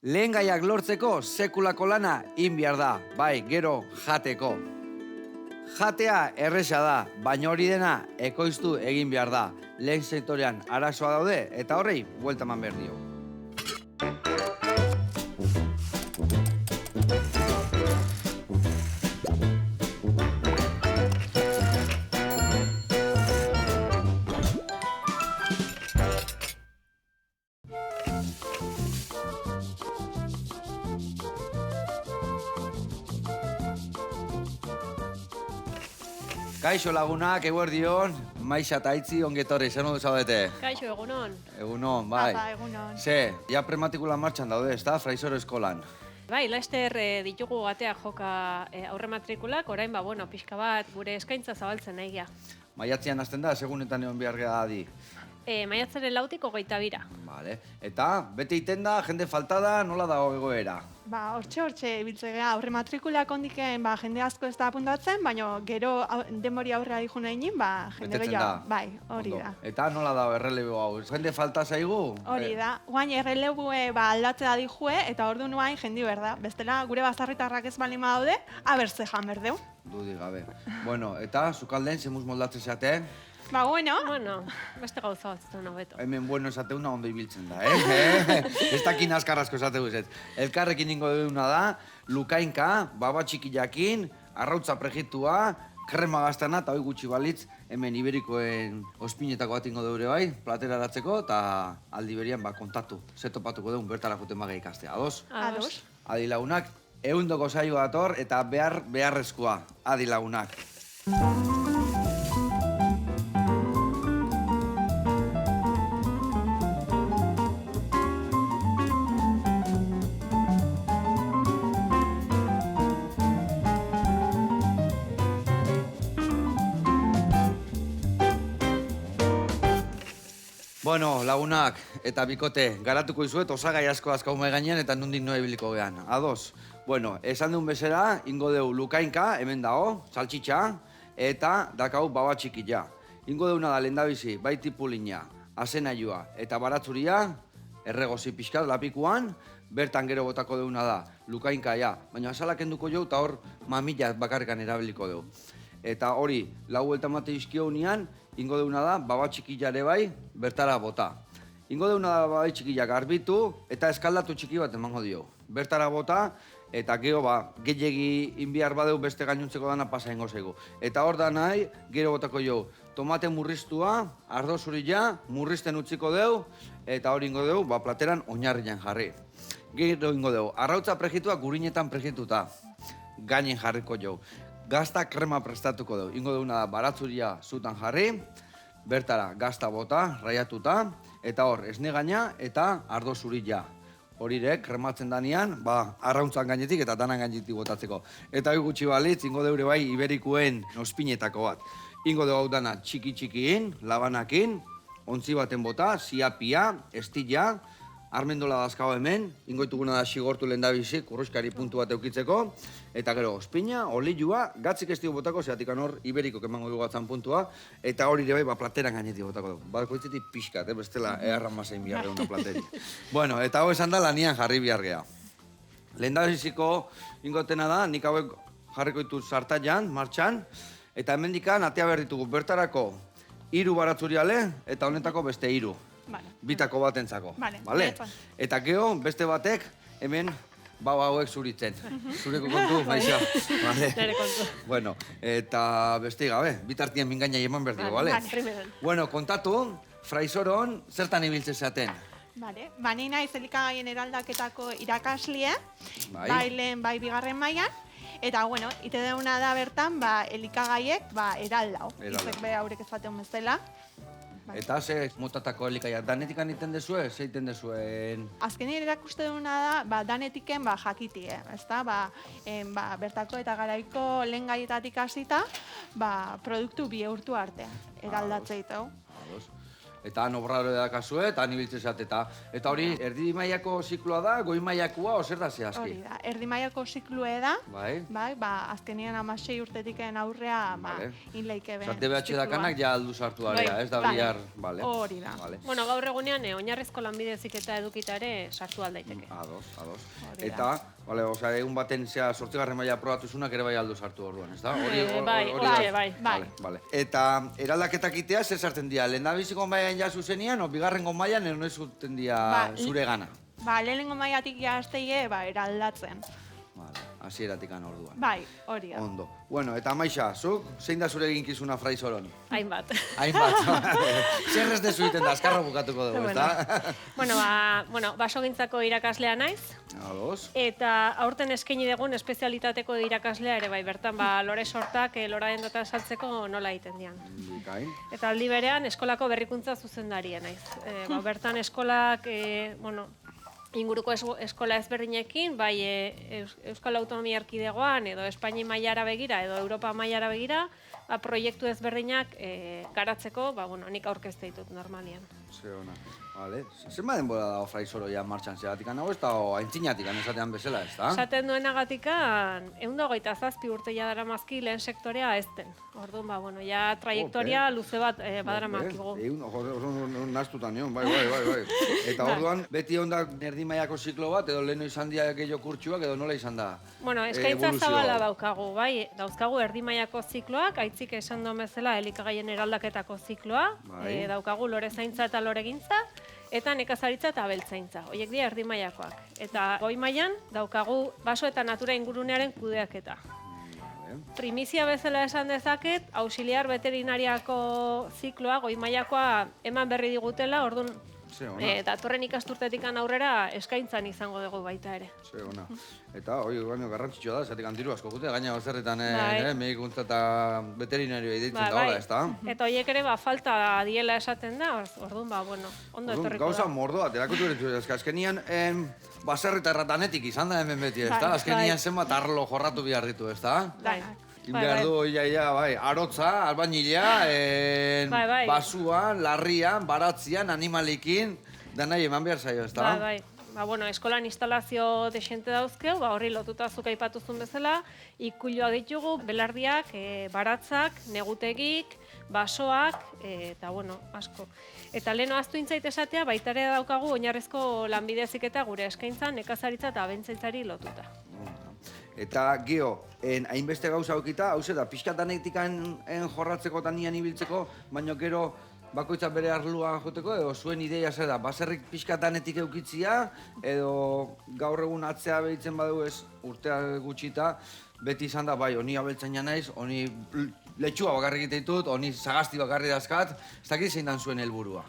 Lehen gaiak lortzeko sekulako lana behar da, bai, gero jateko. Jatea erresa da, baina hori dena ekoiztu egin behar da. Lehen sektorean arazoa daude eta horrei buelta eman behar dio. Kaixo lagunak, eguerdion, Maixa eta Aitzi ongetorri, zer modu zaudete? Kaixo, egunon. Egunon, bai. Apa, egunon. Ze, ja prematikula martxan daude, ezta, Fraisoro eskolan. Bai, laster ditugu gateak joka aurre matrikulak, orain pixka bat gure eskaintza zabaltzen nahi gea. Maiatzean hasten da, segunetan egon behar gara adi. Maiatzaren 4 hogeita bira. Vale. Eta, bete iten da, jende falta da, nola dago egoera? Hortxe ibiltzea aurre matrikulak ondiken jende asko ez da apuntatzen, baina gero denbori aurrera dijo nahi nien, jende Betetzen gehiago. da. Bai, hori Ondo. da. Eta nola dago errelebo hau? Jende falta zaigu? Hori da. Guain errelebue aldatzea dijue, eta ordu nuain jendi berda. Bestela gure bazarritarrak ez balima daude, abertze jan berdeu. Dudi gabe. Bueno, eta, zukalden, zemuz moldatzen zate? Bueno, beste gauza bat zuten hobeto. Hemen bueno esateuna ondo ibiltzen da, eh? Ez dakin askarrazko esateu ez. Elkarrekin ingo deuna da, lukainka, baba txikiakin, arrautza prejitua, krema gaztana, eta hoi gutxi balitz, hemen iberikoen ospinetako bat ingo deure bai, platera eratzeko, eta aldi berian kontatu, ze topatuko deun bertara juten baga ikastea. Ados? Ados. Adi lagunak, ehundoko saio dator, eta beharrezkoa, adi lagunak. Bueno, lagunak eta bikote, garatuko izuet osagai asko azkau mai gainean eta nondik noa ibiliko gehan. Ados? Bueno, esan duen bezala, ingo deu lukainka, hemen dago, saltxitxa, eta dakau baba txikila. Ingo deuna da lehendabizi, bai tipulina, azenailua eta baratzuria, erregozi pixkat lapikuan, bertan gero botako deuna da, lukainka ja, baina azalak enduko jau eta hor mamila bakarrikan erabiliko deu. Eta hori, lau buelta mate izkio unian, ingo deuna da, baba txikilare bai, bertara bota. Ingo deuna da baba txikila garbitu eta eskaldatu txiki bat emango dio. Bertara bota, eta gero gehiegi inbiar badeu beste gainuntzeko dana pasa ingo zaigu. Eta hor da nahi, gero botako jo, tomate murriztua, ardo zurila, murrizten utziko deu, eta hori ingo deu, plateran oinarrian jarri. Gero ingo deu, arrautza prejitua gurinetan prejituta, gainen jarriko jo. Gazta krema prestatuko dugu. Ingo duguna da baratzuria zutan jarri, bertara gazta bota, raiatuta, eta hor, esne gaina eta ardo zurila. Horire, krematzen danean, arrauntzan gainetik eta danan gainetik botatzeko. Eta hori gutxi balitz, ingo deure bai iberikuen ospinetako bat. Ingo dugu hau dana txiki-txikiin, labanakin, ontzi baten bota, ziapia, estila, armendola dazkau hemen, ingoituguna da xigortu lehendabizi, kurruskari puntu bat eukitzeko, eta gero ospina, olilua, gatzik ez digu botako, zeatik hor iberiko kemango dugu gatzan puntua, eta hori ere bai, plateran gainetik botako dugu. Bakoitzetik pixkat, bestela eharran mazein bihar una plateri. Bueno, eta hau esan da lanian jarri bihar geha. Lehendabiziko ingotena da, nik hauek jarriko ditut sartaian, martxan, eta hemendikan atea behar ditugu bertarako 3 baratzuriale, eta honetako beste 3. Bitako batentzako. Vale? Eta gero, beste batek, hemen baba hauek zuritzen. Zureko kontu, Maixa. Nere kontu. Bueno, eta beste gabe, bitartien mingaina eman behar dugu, vale? Bueno, kontatu, Fraisoron zertan ibiltzen zaten? Ni naiz elikagaien eraldaketako irakaslie, bai lehen, bai bigarren mailan, eta, ite deuna da bertan, elikagaiek, eraldau. Izek be haurek ez batean bezala. Eta ze motatako elikaiak, danetikan iten dezue, ze iten dezuen? Azkenean erakuste duguna da, danetiken jakitie, ezta? Bertako eta garaiko lehen gaietatik hasita, produktu bihurtu artean, eraldatze ditu. Eta han obraro edakazue, eta han ibiltzen zate, eta hori erdi mailako zikloa da, goi mailakoa, ozer da zehazki? Hori da, erdi mailako ziklue da, Bai. Azkenean 16 urtetiken aurrea, inleike ben. DBH dakanak ja aldu sartu area, ez da bihar, bale. Hori da. Bueno, gaur egunean oinarrizko lanbide heziketa edukita ere sartu aldaiteke. Ados. Eta, egun baten zea 8. maila aprobatu zunak ere bai aldu sartu orduan, ez da? Bai. Eta eraldaketak itea zer sartzen dira? Lehendabiziko mailan ja zuzenian, o bigarrengo mailan ero zuten dira zure gana? Lehenengo mailatik jazteie, eraldatzen. Hasieratik orduan. Bai, hori da. Ondo. Bueno, eta Maixa, zuk, zein da zure eginkizuna Fraisoron? Hainbat. Zer ez dezu iten da, azkarro bukatuko dugu, ez da? Basogintzako irakaslea naiz. Ados. Eta aurten eskaini dugun espezialitateko irakaslea ere bai, bertan lore sortak loraden data saltzeko nola egiten dian. Bikain. Eta aldi berean eskolako berrikuntza zuzendaria naiz. Bertan eskolak, inguruko eskola ezberdinekin, bai Euskal Autonomia Erkidegoan edo Espainia mailara begira edo Europa mailara begira, proiektu ezberdinak garatzeko, nik aurkezte ditut normalian. Ze ona. Vale. Zenba denbora dago Fraisoro ja martxan zegatik hau ez da aintzinatik esatean bezala, ez da? Esaten duenagatikan 127 urte ja daramazki lehen sektorea ezten. Orduan, ja traiektoria luze bat badaramakigu. Nastuta nion, bai. Eta orduan, beti ondak erdi mailako ziklo bat, edo leheno izan dira gehiago kurtsuak, edo nola izan da? Eskaintza zabala daukagu, bai. Dauzkagu erdi mailako zikloak, aitzik esan duen bezala elikagaien eraldaketako zikloa, daukagu lore zaintza eta loregintza, eta nekazaritza eta abeltzaintza. Horiek dira erdi mailakoak. Eta goi mailan daukagu baso eta natura ingurunearen kudeaketa. Primizia bezala esan dezaket, auxiliar veterinariako zikloa, goi mailakoa eman berri digutela, orduan datorren ikasturtetik aurrera eskaintzan izango dugu baita ere. Ze ona. Eta hori garrantzitsua da, zatik diru asko gute, gaina bazerretan medikuntza eta veterinarioa deitzen da, ez da? Eta horiek ere falta diela esaten da, orduan, ondo etorriko da. Gauza mordoa, terakutu ere, azkenian baserrita erratanetik izan da hemen beti, ez da? Azkenian zenbat arlo jorratu behar ditu, ez da? Behar du, arotza, albainila, basuan, larrian, baratzian, animalikin, da nahi eman behar zaio, ez da? Eskolan instalazio desente dauzkeu, horri lotuta zuk aipatuzun bezala, ikuiluak ditugu, belardiak, baratzak, negutegik, basoak, eta asko. Eta leheno aztu intzait esatea, baita ere daukagu oinarrizko lanbide heziketa gure eskaintzan, nekazaritza eta abentzaitzari lotuta. Eta geho, hainbeste gauza aukita, hau da, pixkatanetik jorratzeko eta nian ibiltzeko, baina gero bakoitzak bere arlua joteko, edo zuen ideia zer da, baserrik pixkatanetik eukitzia, edo gaur egun atzea behitzen badu ez urtea gutxita, beti izan da, bai, honi abeltzaina naiz, honi letxua bakarrik ditut, honi zagazti bakarrik dazkat, ez dakit zein dan zuen helburua.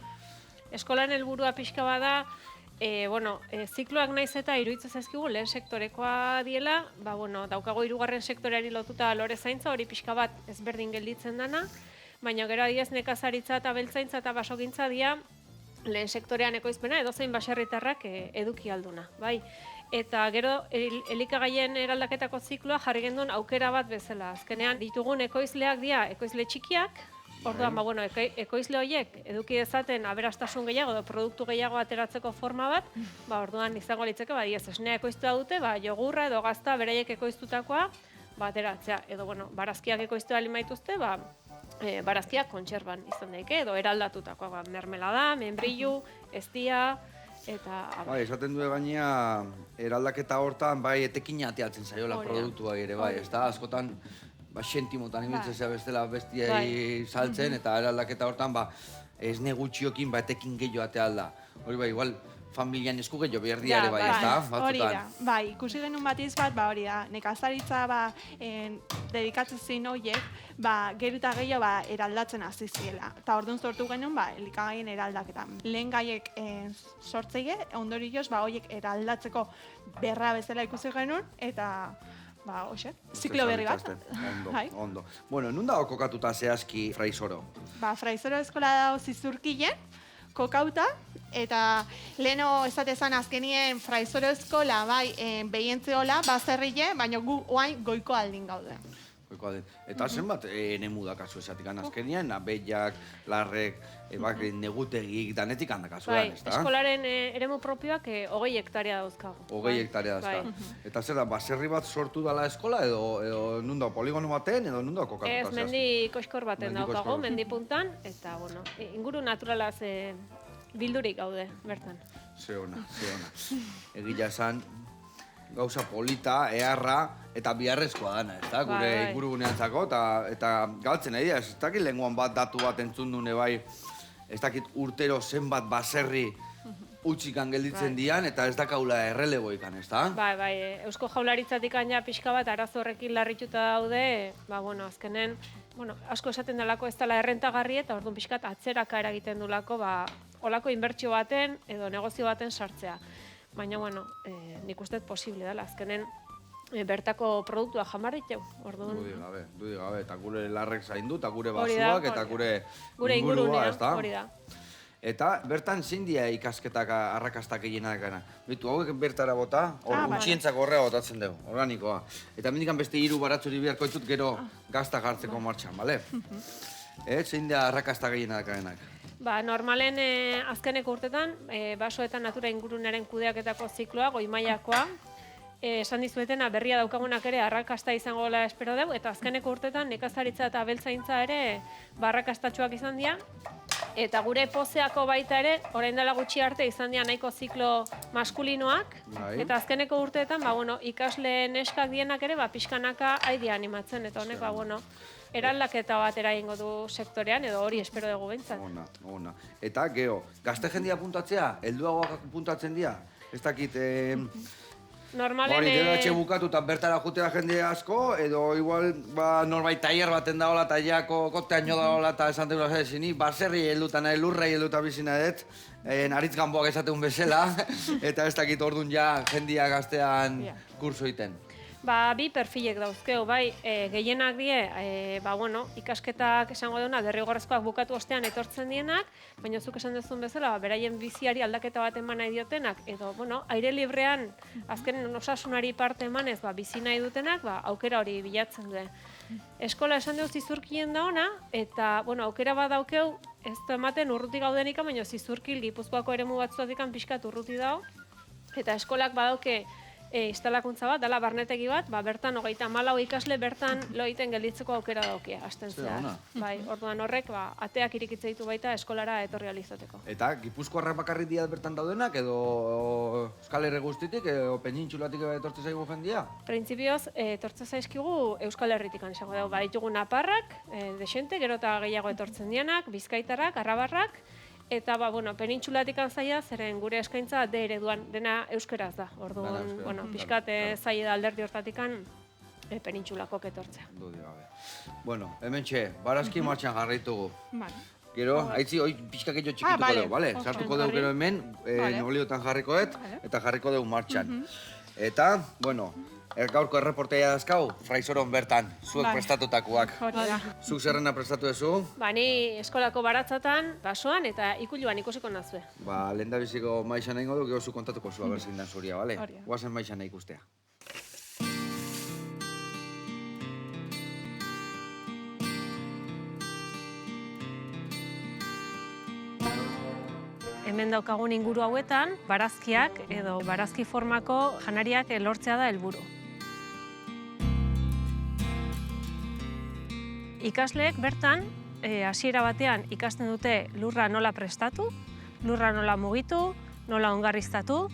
Eskolan helburua pixka bada, zikloak naiz eta iruditzen zaizkigu lehen sektorekoa diela, daukago 3. sektoreari lotuta lore zaintza, hori pixka bat ezberdin gelditzen dana, baina gero adiez nekazaritza eta abeltzaintza eta basogintza dira lehen sektorean ekoizpena edozein baserritarrak eduki alduna, bai. Eta gero elikagaien eraldaketako zikloa jarri genduen aukera bat bezala. Azkenean ditugun ekoizleak dira ekoizle txikiak, orduan, ekoizle horiek eduki dezaten aberastasun gehiago edo produktu gehiago ateratzeko forma bat, orduan izango litzeke, esnea ekoiztua dute, jogurra edo gazta beraiek ekoiztutakoa ateratzea. Edo, barazkiak ekoiztu alin baituzte, barazkiak kontserban izan daike, edo eraldatutakoa, mermelada, membrillu, eztia, eta... Esaten du gainea, eraldaketa hortan, etekina ateatzen zaiola produktua ere, ez da, askotan, sentimotan ibiltzea bestela bestiai saltzen, eta eraldaketa hortan, esne gutxiokin, etekin gehiago atea alda. Hori igual, familian esku gehiago behar diare ez da? Hori da, ikusi genuen batiz bat, hori da, nekazaritza dedikatzen zein horiek, gero eta gehiago eraldatzen hasi ziela. Eta orduan sortu genuen, elikagaien eraldaketan. Lehen gaiek sortzeie, ondorioz, horiek eraldatzeko berra bezala ikusi genuen, eta... ziklo berri bat. Ondo. Bueno, nun dago kokatuta zehazki Fraisoro? Fraisoro eskola dago Zizurkilen, kokauta, eta leheno esatezan azkenien Fraisoro eskola behientzeola, baserrile, baina gu oain goiko aldin gaude. Eta zenbat enemu dakazu esatik azkenian, abeiak, larrek, negutegik, danetik handakazuan, ez da? Eskolaren eremu propioak 20 hektarea dauzkagu. 20 hektarea dauzka. Eta zer da, baserri bat sortu dala eskola, edo nundo poligono baten, edo nundo kokatuta zehaztu? Ez, mendi koskor baten daukagu, mendi puntan, eta, inguru naturalaz bildurik gaude, bertan. Ze ona. Egia esan, gauza polita, eharra, eta biharrezkoa dana, ez da? Gure inguruguneantzako, eta galtzen nahi da, ez dakit lenguan bat datu bat entzun dune bai, ez dakit urtero zenbat baserri utxikan gelditzen dian, eta ez dakaula erreleboikan, ez da? Bai, Eusko Jaurlaritzatik aina pixka bat arazo horrekin larrituta daude, azkenen, asko esaten delako ez dela errentagarri eta orduan pixkat atzeraka eragiten dulako, olako inbertsio baten edo negozio baten sartzea. Baina, nik uste posible dela, azkenen bertako produktua jamarriteu, orduan. Dudi gabe, eta gure larrek zaindu, eta gure basuak, eta gure ingurua, ez da? Hori da. Eta bertan zein dia ikasketak arrakastak egienak gana. Bitu, hauek bertara bota, utxientzako horrea botatzen dugu, organikoa. Eta mendikan beste 3 baratzuri beharko ditut gero gazta jartzeko martxan, bale? Zein dia arrakastak egienak ganak. Normalen azkeneko urtetan, basoetan natura ingurunaren kudeaketako zikloa, goi mailakoa, esan dizuetena berria daukagunak ere arrakasta izango gola espero dugu, eta azkeneko urtetan nekazaritza eta abeltzaintza ere arrakastatxoak izan dira, eta gure pozeako baita ere, orain dela gutxi arte izan dira nahiko ziklo maskulinoak, eta azkeneko urteetan, ikasle neskak dienak ere, pixkanaka haidea animatzen, eta honek, eraldaketa bat eragingo du sektorean, edo hori espero dugu behintzat. Ona. Eta, geho, gazte jendia puntatzea, helduagoak puntatzen dira? Ez dakit, normalen... Hori, DBH bukatu eta bertara jutera jende asko, edo igual norbait tailer baten daola, eta jako kokteaino daola, eta esan tegula zini, baserri heldutan, lurrei helduta bizina dut, aritz ganboak esateun bezala, eta ez dakit orduan ja jendia gaztean kurso iten. Bi perfilek dauzkeu, gehienak die, ikasketak esango deuna, derrigorrezkoak bukatu ostean etortzen dienak, baina zuk esan duzun bezala, beraien biziari aldaketa bat eman nahi diotenak, edo, aire librean, azken osasunari parte emanez, bizi nahi dutenak, aukera hori bilatzen du. Eskola esan dugu zizurkien da ona, eta, aukera bat daukeu, ez du ematen urruti gaudenika, baina zizurkil Gipuzkoako eremu batzuatik pixkat urruti dago, eta eskolak badauke, instalakuntza bat, dela barnetegi bat, bertan 34 ikasle bertan loiten gelditzeko aukera daukia, hasten zehar. Orduan horrek, ateak irikitze ditu baita eskolara etorri alizateko. Eta Gipuzkoarrak bakarrik diat bertan daudenak, edo Euskal Herri guztitik, edo Penintxulatik etortze zaigu jendia? Printzipioz, etortze zaizkigu Euskal Herritik izango dugu. Ditugu Naparrak, desente, gero eta gehiago etortzen dianak, Bizkaitarrak, Arrabarrak, eta, penintxulatik zaila, zeren gure eskaintza D ereduan dena euskeraz da. Orduan, pixkat zaila da alderdi hortatikan penintxulako etortzea. Dudi gabe. Hementxe, barazki martxan jarraitugu. Gero, haitzi, pixkak edo txikituko dugu, bale? Sartuko dugu gero hemen, nobliotan jarrikoet, eta jarriko dugu martxan. Eta, gaurko erreportea dazkau, Fraizoron bertan, zuek prestatutakoak. Zuk zerrena prestatu duzu? Ni eskolako baratzatan, basoan eta ikuluan ikusiko nazue. Lehen da biziko maixan egingo du, gero zu kontatuko zu abertzein dan zuria, bale? Guazen maixan ikustea. Hemen daukagun inguru hauetan, barazkiak edo barazki formako janariak lortzea da helburu. Ikasleek bertan, hasiera batean ikasten dute lurra nola prestatu, lurra nola mugitu, nola ongarriztatu,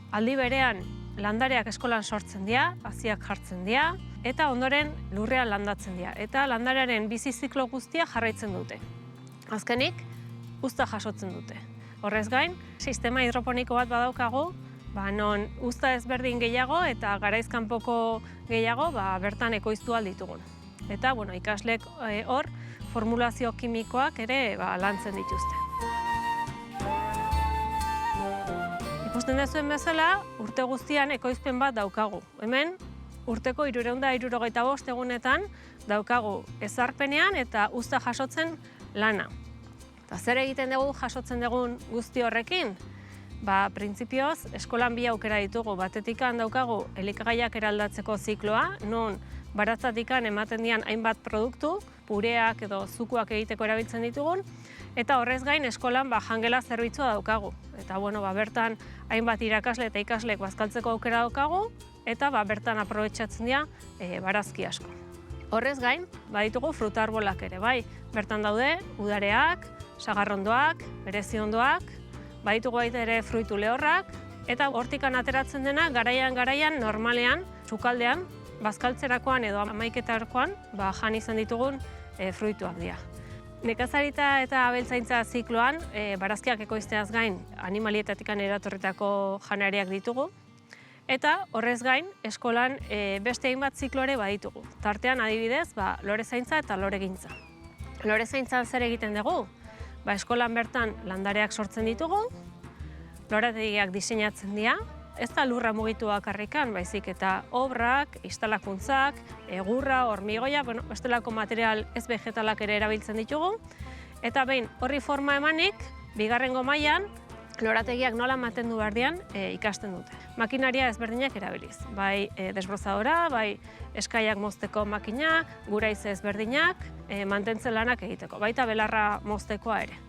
aldi berean landareak eskolan sortzen dira, haziak jartzen dira, eta ondoren lurrean landatzen dira. Eta landarearen bizi ziklo guztia jarraitzen dute. Azkenik, uzta jasotzen dute. Horrez gain, sistema hidroponiko bat badaukagu, non uzta ezberdin gehiago eta garaizkanpoko gehiago bertan ekoiztu alditugun. Eta, ikaslek hor formulazio kimikoak ere lantzen dituzte. Ikusten dezuen bezala, urte guztian ekoizpen bat daukagu. Hemen, urteko 365 egunetan daukagu ezarpenean eta uzta jasotzen lana. Eta zer egiten dugu jasotzen dugun guzti horrekin? Printzipioz, eskolan bi aukera ditugu. Batetikan daukagu elikagaiak eraldatzeko zikloa, non baratzatikan ematen dian hainbat produktu, pureak edo zukuak egiteko erabiltzen ditugun, eta horrez gain eskolan jangela zerbitzua daukagu. Eta bertan hainbat irakasle eta ikaslek bazkaltzeko aukera daukagu, eta bertan aprobetxatzen dira barazki asko. Horrez gain, baditugu fruta arbolak ere, bai, bertan daude udareak, sagarrondoak, bereziondoak, baditugu baita ere fruitu lehorrak, eta hortikan ateratzen dena garaian normalean, sukaldean, bazkaltzerakoan edo amaiketarakoan, jan izan ditugun fruituak dira. Nekazarita eta abeltzaintza zikloan, barazkiak ekoizteaz gain, animalietatikan eratorritako janariak ditugu, eta horrez gain, eskolan beste hainbat zikloare baditugu. Tartean adibidez, lorezaintza eta loregintza. Lorezaintzan zer egiten dugu? Eskolan bertan landareak sortzen ditugu, lorategiak diseinatzen dira, ez da lurra mugitu bakarrikan, baizik eta obrak, instalakuntzak, egurra, hormigoia, bestelako material ez vegetalak ere erabiltzen ditugu, eta behin horri forma emanik, bigarrengo mailan, lorategiak nola mantendu behar dian ikasten dute. Makinaria ezberdinak erabiliz, bai desbrozadora, bai eskaiak mozteko makina, guraize ezberdinak, mantentzen lanak egiteko, baita belarra moztekoa ere.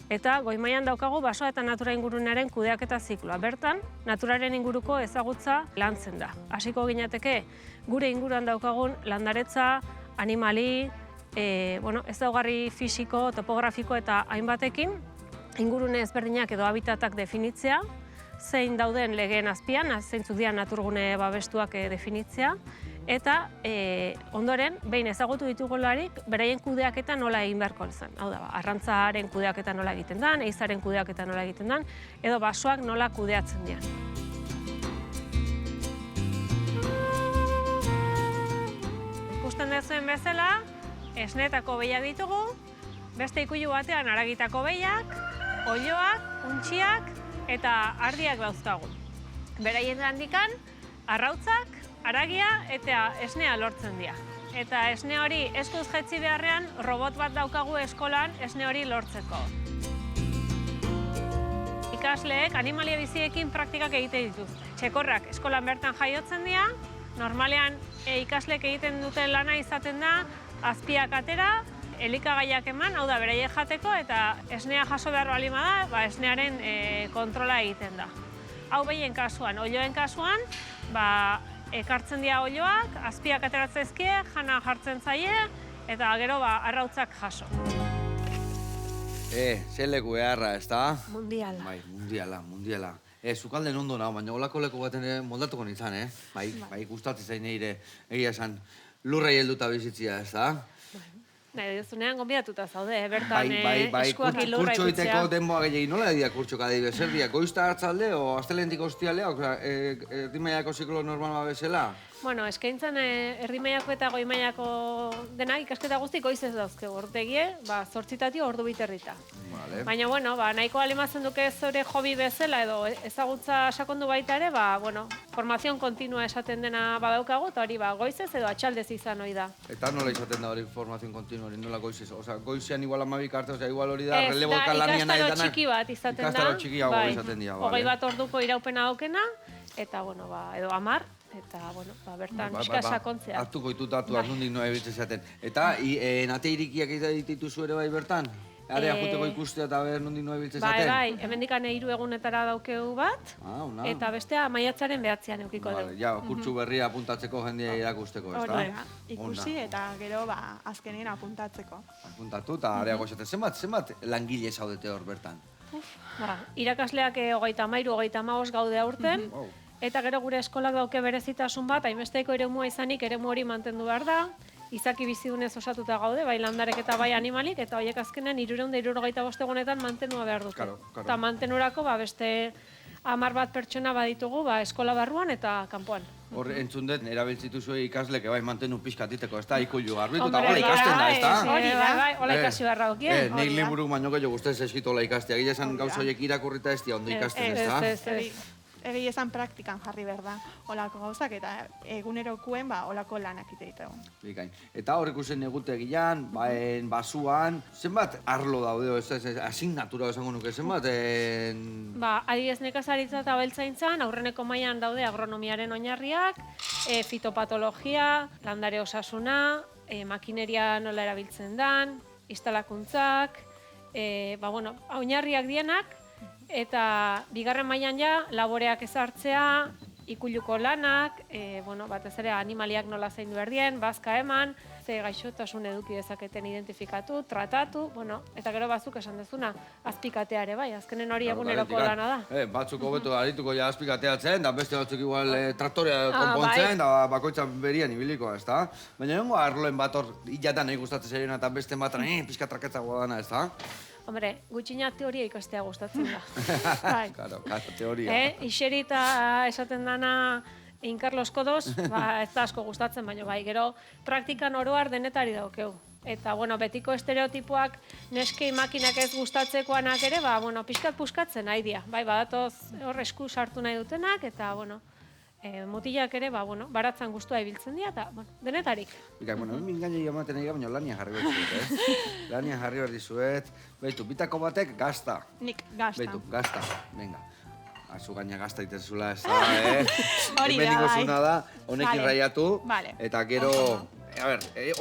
Eta goi mailan daukagu basoa eta natura ingurunearen kudeaketa zikloa. Bertan, naturaren inguruko ezagutza lantzen da. Hasiko ginateke gure inguruan daukagun landaretza, animali, ezaugarri fisiko, topografiko eta hainbatekin, ingurune ezberdinak edo habitatak definitzea, zein dauden legeen azpian, zeintzuk dian naturgune babestuak definitzea, eta ondoren, behin ezagutu ditugularik, beraien kudeaketa nola egin beharko zen. Hau da, arrantzaren kudeaketa nola egiten den, eizaren kudeaketa nola egiten den, edo basoak nola kudeatzen dian. Ikusten dezuen bezala, esneetako behiak ditugu, beste ikuilu batean haragitako behiak, oiloak, untxiak eta ardiak dauzkagu. Beraien handikan, arrautzak, haragia eta esnea lortzen dira. Eta esne hori eskuz jetzi beharrean, robot bat daukagu eskolan esne hori lortzeko. Ikasleek animalia biziekin praktikak egite dituzte. Txekorrak eskolan bertan jaiotzen dira, normalean ikasleek egiten duten lana izaten da, azpiak atera, elikagaiak eman, hau da beraiek jateko, eta esnea jaso behar bali bada, esnearen kontrola egiten da. Hau behien kasuan, oiloen kasuan, ekartzen dira oiloak, azpiak ateratzezkie, jana jartzen zaie, eta gero arrautzak jaso. Zer leku beharra, ez da? Mundiala. Bai, mundiala. Zukalden ondo nago, baina olako leku baten moldatuko nintzen, Bai, gustatzen zain eire, egia esan, lurrei helduta bizitzia, ez da? Nahi duzunean gonbidatuta zaude, bertan eskuak ilurra ikutzea. Kurtso denboa gehiagin, nola edia kurtxok adibidez? Zer dia, goizta hartzalde o astelehentik ostialea, erdimaiako ziklo normal bezala? Bueno, eskaintzen erdimaiako eta goimaiako dena ikasketa guztik goizez dauzke ordutegie, 8 ordu biterrita. Baina, nahiko alimatzen duke zure hobi bezala edo ezagutza sakondu baita ere, formazion kontinua esaten dena badaukagu, eta hori goizez edo atxaldez izan hori da. Eta nola izaten da hori formazion kontinua hori, nola goizez? Osa, goizean igual 12 arte, igual hori da, releboka lanian nahi danak. Ikastaro txiki bat izaten da. Ikastaro txikiago izaten dira, bale. 21 orduko iraupena daukena, eta, edo 10, eta, bertan pixka sakontzea. Hartuko ditut datuak nondik noa ebiltzen zaten. Eta, nate irikiak dituzu ere bai bertan? Area juteko ikustea eta ber nondik noa ebiltzen zaten? Bai, hemendikan 3 egunetara daukegu bat, eta bestea maiatzaren 9an eukiko dugu. Ja, kurtsu berria apuntatzeko jendea irakusteko, ez da? Ikusi eta gero azkenien apuntatzeko. Apuntatu eta areago esaten. Zenbat langile zaudete hor bertan? Irakasleak 33, 35 gaude aurten, eta gero gure eskolak dauke berezitasun bat, hainbesteiko eremua izanik eremu hori mantendu behar da, izaki bizidunez osatuta gaude, bai landarek eta bai animalik, eta horiek azkenean 365 egunetan mantendua behar dute. Eta mantenurako beste 10 bat pertsona baditugu eskola barruan eta kanpoan. Hor entzun dut, erabiltzitu zuen ikaslek, bai, mantenu pixkatiteko, ez da, ikullu garbitu, eta hola ikasten da, ez da? Hori da, hola ikasi barra okien. Nik liburu baino gehiago guztez eskit hola ikastea, gila esan gauza horiek irakurrita ez dia ondo ikasten, ez da? Egi esan praktikan jarri behar da, olako gauzak, eta egunerokuen olako lanak ite Bikain. Eta hor ikusen egutegian, basuan, zenbat arlo daude, asignatura esango nuke, zenbat? Adibidez nekazaritza eta abeltzaintzan, aurreneko mailan daude agronomiaren oinarriak, fitopatologia, landare osasuna, makineria nola erabiltzen dan, instalakuntzak, oinarriak dienak, eta bigarren mailan ja, laboreak ezartzea, ikuluko lanak, batez ere animaliak nola zaindu behar dien, bazka eman, ze gaixotasun eduki dezaketen identifikatu, tratatu, eta gero batzuk esan dezuna, azpikatea ere bai, azkenen hori eguneroko lana da. Batzuk hobeto arituko ja azpikateatzen, da beste batzuk igual traktorea konpontzen, da bakoitza berian ibiliko, ez da? Baina nengo arloen bat hor, hilatan nahi gustatzen zaiona eta beste bat, pixka traketzagoa dana, ez da? Hombre, gutxina teoria ikastea gustatzen da. Claro, teoria. Ixerita esaten dana Inkarlos Kodos, ez da asko gustatzen, baina bai, gero praktikan oroar denetari daukeu. Eta, betiko estereotipoak neskei makinak ez gustatzekoanak ere, pixkat puskatzen nahi dia. Bai, badatoz hor esku sartu nahi dutenak, eta, mutilak ere, baratzan gustua ibiltzen dira, eta, denetarik. Bika, min gaine ematen nahi baina lanian jarri behar dizuet, Lanian jarri behar dizuet. Beitu, bitako batek gazta. Nik gazta. Beitu, gazta, venga. Azu gaina gazta itezula ez da, Hori Hemen ingozuna da, honekin raiatu, eta gero...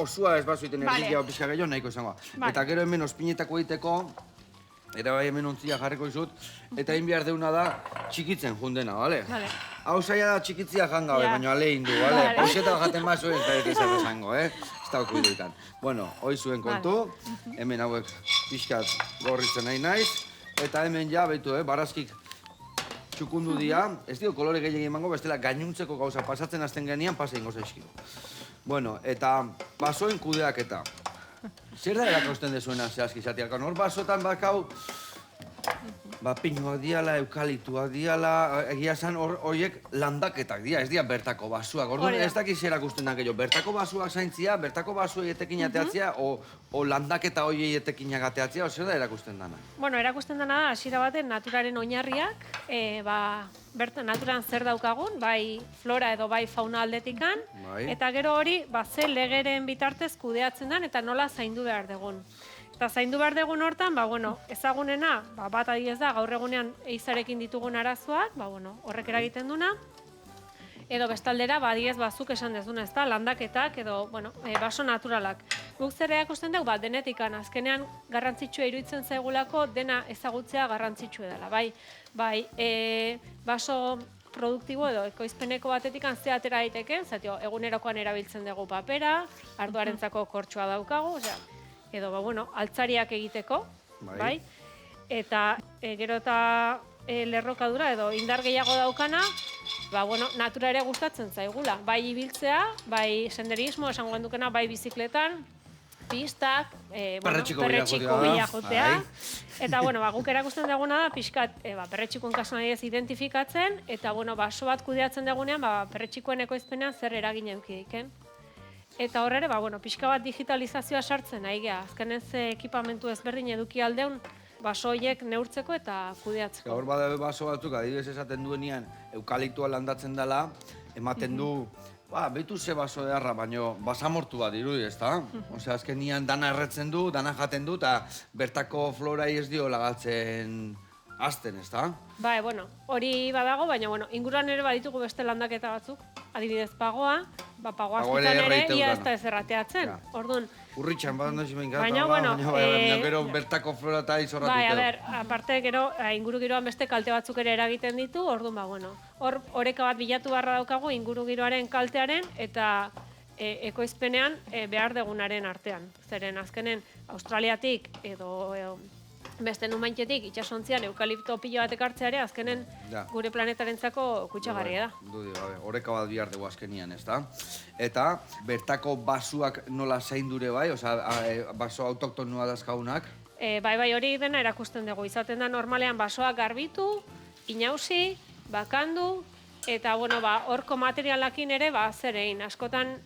osua ez bazu iten erdikia pixka gehiago nahiko izango. Eta gero hemen ospinetako egiteko, eta bai hemen ontzia jarriko izut, eta egin behar deuna da txikitzen jundena, bale? Hau zaila da txikitzia jangabe, baina alein du, bale? Pauseta jaten bazuen, eta ez da zango, ez da okuidu ikan. Bueno, hoi zuen kontu, hemen hauek pixkat gorritzen nahi naiz, eta hemen ja, behitu, barazkik txukundu dia, ez dio kolore gehiagin emango, bestela gainuntzeko gauza pasatzen azten genean, pasa ingo zaizkidu. Bueno, eta basoen kudeaketa. Zer da erakausten dezuena zehazki izateak? Hor basoetan bakau, pinuak diala, eukalitua diala, egia esan horiek landaketak dira, ez dira bertako basuak. Orduan ez dakiz erakusten da gehiago, bertako basuak zaintzia, bertako basuei etekin ateatzea, o landaketa horiei etekinak ateatzea, o zer da erakusten dana? Bueno, erakusten dana da, hasiera baten naturaren oinarriak, naturan zer daukagun, bai flora edo bai fauna aldetikan, eta gero hori, ze legeren bitartez kudeatzen den, eta nola zaindu behar dugun. Eta zaindu behar dugun hortan, ezagunena, bat adibidez da, gaur egunean eizarekin ditugun arazoak, horrek eragiten duna, edo bestaldera, adibidez bazuk esan dezuna, ez da, landaketak edo, baso naturalak. Guk zer erakusten dugu, denetikan, azkenean garrantzitsua iruditzen zaigulako dena ezagutzea garrantzitsua dela, bai, baso produktibo edo ekoizpeneko batetikan ze atera daiteke, egunerokoan erabiltzen dugu papera, ardoarentzako kortxoa daukagu, edo, altzariak egiteko, bai? Eta gero eta lerrokadura edo indar gehiago daukana, natura ere gustatzen zaigula. Bai ibiltzea, bai senderismo, esango gendukena, bai bizikletan, pistak, perretxiko bila jotea. Eta, guk erakusten duguna da, pixkat, perretxikoen kasuan ez identifikatzen, eta, baso bat kudeatzen dugunean, perretxikoen ekoizpenean zer eragin eduki diken. Eta horre ere, pixka bat digitalizazioa sartzen, nahi geha, azkenen ze ekipamentu ezberdin eduki aldeun, baso horiek neurtzeko eta kudeatzeko. Hor bada baso batzuk, adibidez esaten duenean, eukaliptoa landatzen dela, ematen du, behitu ze baso edarra, baino basamortu bat dirudi, ez da? Osea, azkenian dana erretzen du, dana jaten du, eta bertako florai ez dio lagatzen azten, ez da? Hori badago, baina inguruan ere baditugu beste landaketa batzuk, adibidez pagoa, pagoa azpitan ere, ia ez da ez errateatzen. Urritxan bat noiz behin baina gero bertako flora eta izorratu. Aparte gero, inguru giroan beste kalte batzuk ere eragiten ditu, orduan, hor oreka bat bilatu barra daukagu inguru giroaren kaltearen eta ekoizpenean behar degunaren artean. Zeren azkenen Australiatik edo beste numaintetik itxasontzian eukalipto pilo bat ekartzeare azkenen gure planetarentzako kutsagarria da. Horeka bat bihar dugu azkenian, ez da? Eta bertako basuak nola zaindure bai, baso autoktonua dazkaunak? Bai, hori dena erakusten dugu. Izaten da normalean basoak garbitu, inausi, bakandu, eta horko materialakin ere zer egin. Askotan,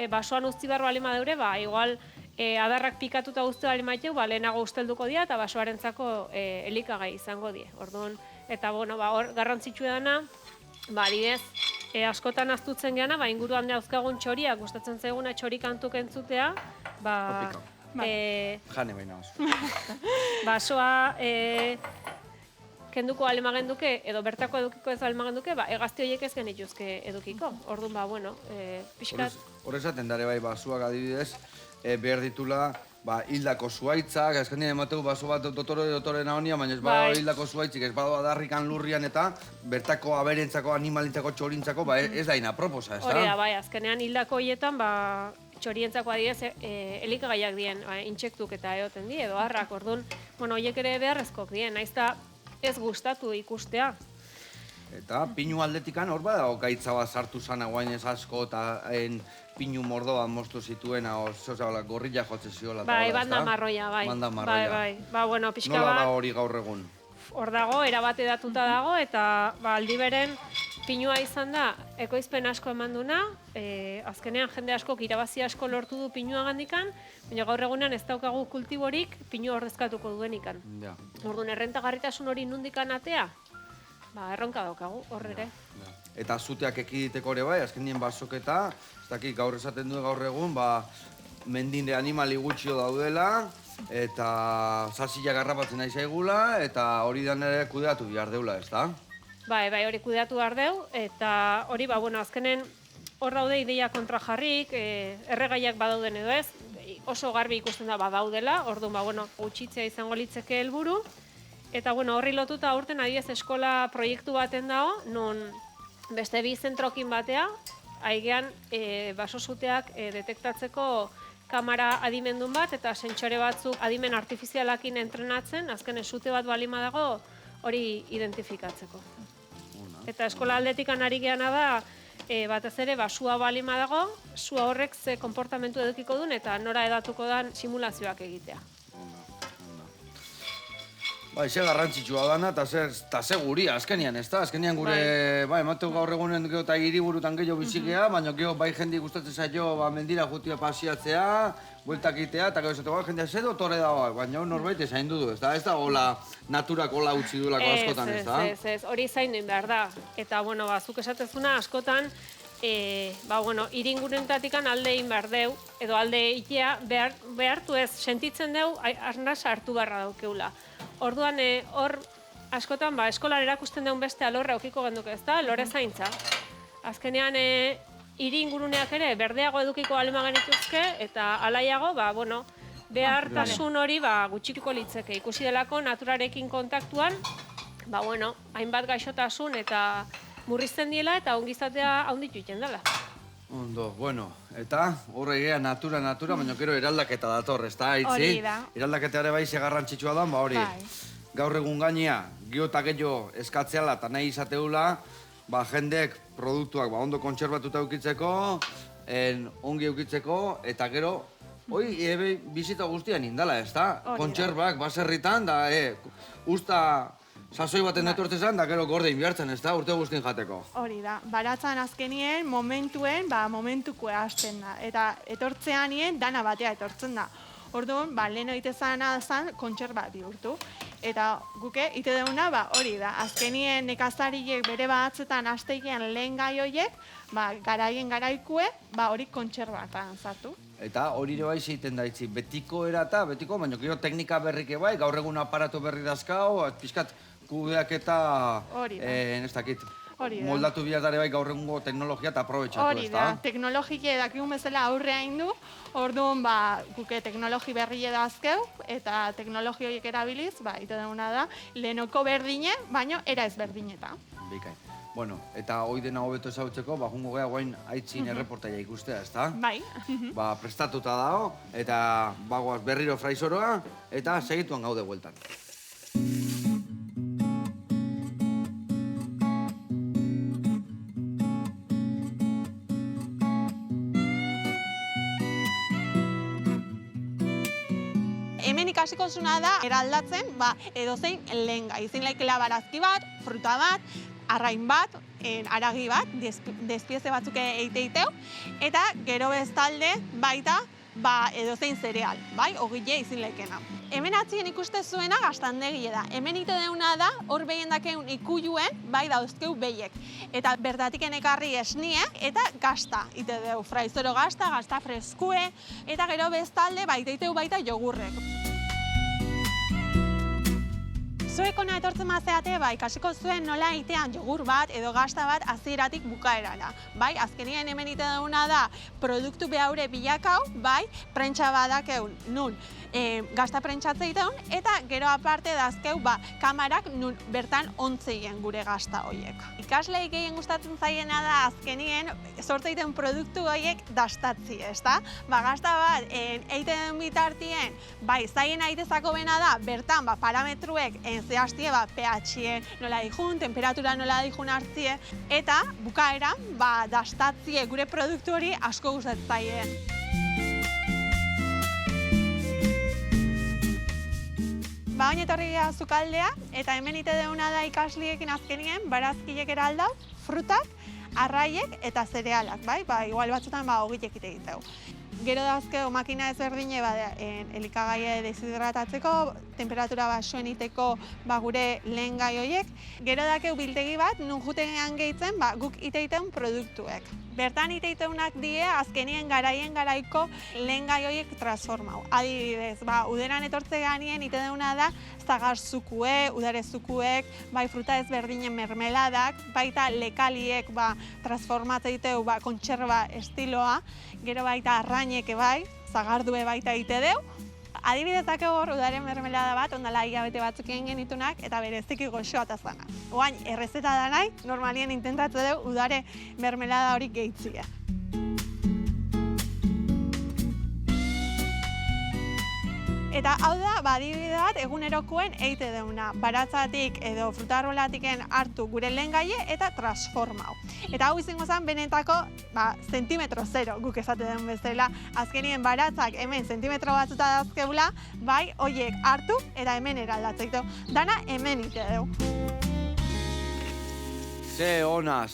basoan uzti barro alima deure, igual adarrak pikatuta guztu bali maiteu, lehenago ustelduko dira eta basoarentzako elikagai izango die. Orduan, eta hor garrantzitsua dena, adibidez, askotan aztutzen geana, inguruan dauzkagun txoriak, gustatzen zaiguna txori kantuk entzutea, jane baina oso. Basoa kenduko alemagen duke, edo bertako edukiko ez alemagen duke, egazti horiek ez genituzke edukiko. Orduan, bueno, pixkat... Hor esaten dare bai, zuak adibidez, behar ditula, hildako zuaitzak, azkenean emateu baso bat dotore nahonia, baina ez bada hildako zuaitzik, ez bada darrikan lurrian eta bertako aberentzako, animalintzako, txorintzako, ez da inaproposa, ez da? Hori da, bai, azkenean hildako horietan, txorientzako adibidez, elikagaiak dien, intsektuk eta egoten di, edo harrak, orduan, bueno, horiek ere beharrezkoak dien, naiz eta ez gustatu ikustea. Eta pinu aldetikan hor bada, gaitza bat sartu zana guain ez asko, eta pinu mordoa moztu zituen, gorrilla jotze ziola. Bai, banda marroia, bai. Banda marroia. Bai. Bueno, pixka bat... Nola da hori gaur egun? Hor dago, erabat edatuta dago, eta aldi beren pinua izan da, ekoizpen asko eman duna, azkenean jende askok irabazi asko lortu du pinua gandikan, baina gaur egunean ez daukagu kultiborik pinua ordezkatuko duenikan. Orduan, errentagarritasun hori nundikan atea, erronka daukagu, hor ere. Eta zuteak ekiditeko ere bai, azkenien basoketa, ez dakit gaur esaten du gaur egun, mendinde animali gutxio daudela, eta sasila garrapatzen nahi zaigula, eta hori dan ere kudeatu behar deula, ez da? Bai, hori kudeatu behar deu, eta hori, azkenen hor daude ideia kontra jarrik, erregaiak badauden edo ez, oso garbi ikusten da badaudela, orduan, gutxitzea izango litzeke helburu, eta horri lotuta aurten adibidez eskola proiektu baten dago, non beste bi zentrokin batea, haigean basosuteak detektatzeko kamera adimendun bat, eta sentsore batzuk adimen artifizialakin entrenatzen, azken sute bat balima dago hori identifikatzeko. Eta eskola aldetikan ari geana da, batez ere, sua balima dago, sua horrek ze konportamentu edukiko duen, eta nora edatuko dan simulazioak egitea. Ze garrantzitsua dana, eta ze guria, azkenian, ez da? Azkenian gure, emateu gaur egunen geho eta hiriburutan gehiago bizikea, baina geho bai jendi gustatzen zaio mendira jutia pasiatzea, bueltak itea, eta geho esateko jendea ze dotore dago, baina norbait ezain dudu, ez da? Ez da hola naturak hola utzi duelako askotan, ez da? Ez, hori zain duen behar da. Eta, zuk esatezuna askotan, iringurentatikan alde egin behar deu, edo alde egitea behartu ez, sentitzen deu, arnaz hartu beharra daukeula. Orduan, hor, askotan, eskolan erakusten deun beste alorra aukiko genduke, ez da, lore zaintza. Azkenean, iringuruneak ere, berdeago edukiko alemagen ituzke, eta alaiago, behartasun hori gutxiko litzeke. Ikusi delako, naturarekin kontaktuan, hainbat gaixotasun eta murrizten diela, eta ongizatea haunditu iten dela. Ondo, eta horre gea natura, baina gero eraldaketa dator, ez da, haitzi? Hori da. Eraldaketa ere bai garrantzitsua da, hori. Gaur egun gainea, gio eta gehiago eskatzeala eta nahi izateula, jendek produktuak ondo kontserbatuta eukitzeko, ongi eukitzeko, eta gero, hoi bizita guztian indala, ez da? Kontserbak, baserritan, da, usta sasoi baten etortzezan, da gero gordein bihartzen, ez da, urte guztien jateko. Hori da, baratzan azkenien, momentuko hasten da. Eta etortzean nien, dana batea etortzen da. Orduan, lehen egitezan zan, kontserba bihurtu. Eta guke, ite deuna, hori da. Azkenien nekazariek bere batzetan hasteigean lehen gai horiek, garaien garaikue, hori kontserbatan zartu. Eta hori ere bai zeiten da itzi, betiko erata, baina gero teknika berrike bai, gaur egun aparato berri dazkau, pixkat kudeak eta, ez dakit, moldatu bihartare bai gaur egungo teknologia eta aprobetxatu, ez da? Hori da, teknologike dakigun bezala aurrea indu, orduan guke teknologi berri edazkeu, eta teknologi horiek erabiliz, ite duguna da, lehenoko berdine, baina era ez berdineta. Bikain. Eta hoi dena hobeto ezautzeko, jungo geha guain aitzin erreportaia ikustea, ez da? Bai. Prestatuta dago, eta bagoaz berriro fraizoroa, eta segituan gaude bueltan. Hemen ikasiko zuna da, eraldatzen, edozein lehenga. Izin laikela barazki bat, fruta bat, arrain bat, aragi bat, despieze batzuk eiteiteu, eta gero bestalde baita edozein zereal, ogile izin laikena. Hemen atzien ikuste zuena gaztandegie da. Hemen ite deuna da, hor behien dakeun ikujuen, dauzkeu behiek. Eta bertatiken ekarri esnie, eta gazta ite deu. Fraizoro gazta freskue, eta gero bestalde iteiteu baita jogurrek. Zuek ona etortzen mazeate, ikasiko zuen nola egitean jogur bat edo gazta bat hasieratik bukaerara. Bai, azkenien hemen ite duguna da produktu behaure bilakau, bai, prentsa badakeu nun gazta prentsatzei daun, eta gero aparte dazkeu kamarak nun bertan ontzeien gure gazta horiek. Ikasleik gehien gustatzen zaiena da azkenien sortzeiten produktu horiek dastatzi, ezta? Gazta bat egiten den bitartien, zaien aitezako bena da, bertan parametruek zehaztie pH-en nola dihun, temperatura nola dihun hartzie, eta bukaeran dastatzie gure produktu hori asko gustatzen zaie. Oin etorri gara zukaldea, eta hemen ite deuna da ikasliekin azkenien, barazkiek eraldau, frutak, arraiek eta zerealak, igual batzutan ogitek ite egiteu. Gero dazkeo makina ezberdine elikagaia deshidratatzeko, temperatura baxoen iteko gure lehen gai horiek. Gero dakeu bildegi bat, nun jutean gehitzen guk ite egiten produktuek. Bertan ite egiteunak die azkenien garaiko lehen gai horiek transformau. Adibidez, uderan etortze ganien ite deuna da zagar zukue, udare zukuek, fruta ezberdinen mermeladak, baita lekaliek transformatze diteu kontserba estiloa, gero baita arraineke zagardue baita ite deu. Adibidezak hor, udaren mermelada bat, ondala hilabete batzuk egin genitunak, eta bereziki goxoa eta zana. Oain, errezeta da nahi, normalien intentatze deu udare mermelada hori gehitzia. Eta hau da, adibide bat, egunerokoen eite deuna. Baratzatik edo frutarbolatiken hartu gure lehen gaie eta transformau. Eta hau izango zen benetako zentimetro zero guk esate den bezala. Azkenien baratzak hemen zentimetro batzuta dazkeula, horiek hartu eta hemen eraldatzeiko. Dana hemen ite deu. Ze ona,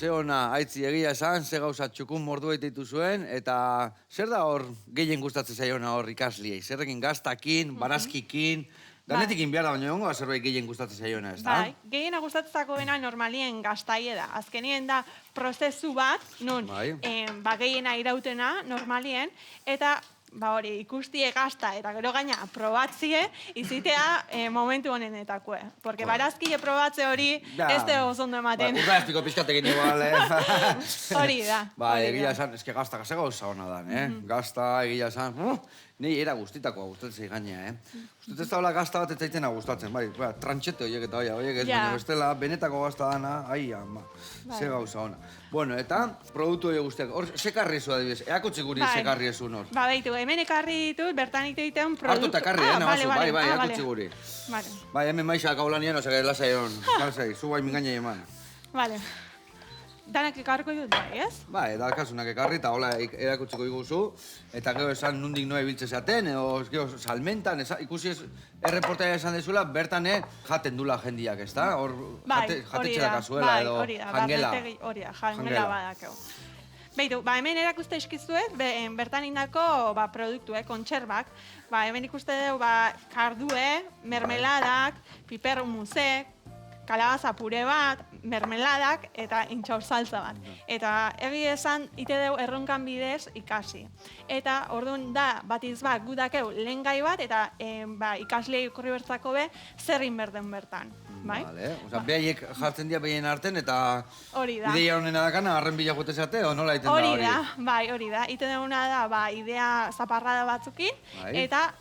haitzi egia esan, ze gauza txukun mordu ditu zuen, eta zer da hor gehien gustatzen zaiona hor ikasliei? Zerrekin gaztakin, barazkikin, danetikin behar da baina egongo, zerbait gehien gustatzen zaiona, ez da? Gehien gustatzeko bena normalien gaztaie da. Azkenien da prozesu bat, nun gehiena irautena normalien, eta ikustie gazta eta gero gaina probatzie izitea momentu honenetakoe. Porque barazkile probatze hori ez dugu zondo ematen. Urra espiko pizkatekin igual, Hori da. Egia esan, eske gazta gazega gauza hona dan, Gazta, egia esan, nahi era guztitakoa gustatzen gainea, Uste ez daula gazta bat ez zaitena gustatzen, trantxete horiek eta horiek ez, baina bestela, benetako gazta dana, ama, ze gauza hona. Bueno, eta produktu hori guztiak, hor, sekarri zu adibidez, eakotzi guri sekarri ezun hor. Beitu, hemen ekarri ditut, bertan egiten produktu. Hartu eta karri, nabazu, eakotzi guri. Hemen maixak aulanian, osea, lasai hon, zu bai mingaina eman. Vale. Danak ekarriko dut ez? Dakasunak ekarri eta hola erakutsiko diguzu. Eta gero esan nundik noa ibiltze zaten, edo gero salmentan, ikusi erreportaia esan dezula, bertan jaten dula jendiak, ez da? Hor jatetxe dakazuela edo jangela. Hori da, jangela badakeu. Beitu, hemen erakuste eskizuet, bertan indako produktu, kontserbak. Hemen ikuste dugu kardue, mermeladak, piper musek, kalabaza pure bat, mermeladak eta intxaur saltza bat. Eta egi esan, ite dugu erronkan bidez ikasi. Eta orduan da, batiz gu dakeu lehen gai bat, eta ikaslei ikurri bertzako zer inberden bertan. Osa, behaiek jartzen dira behien arten, eta ideia honena dakana, arren bila gote zate, o nola iten da hori? Hori da. Ite duguna da, idea zaparrada batzukin, eta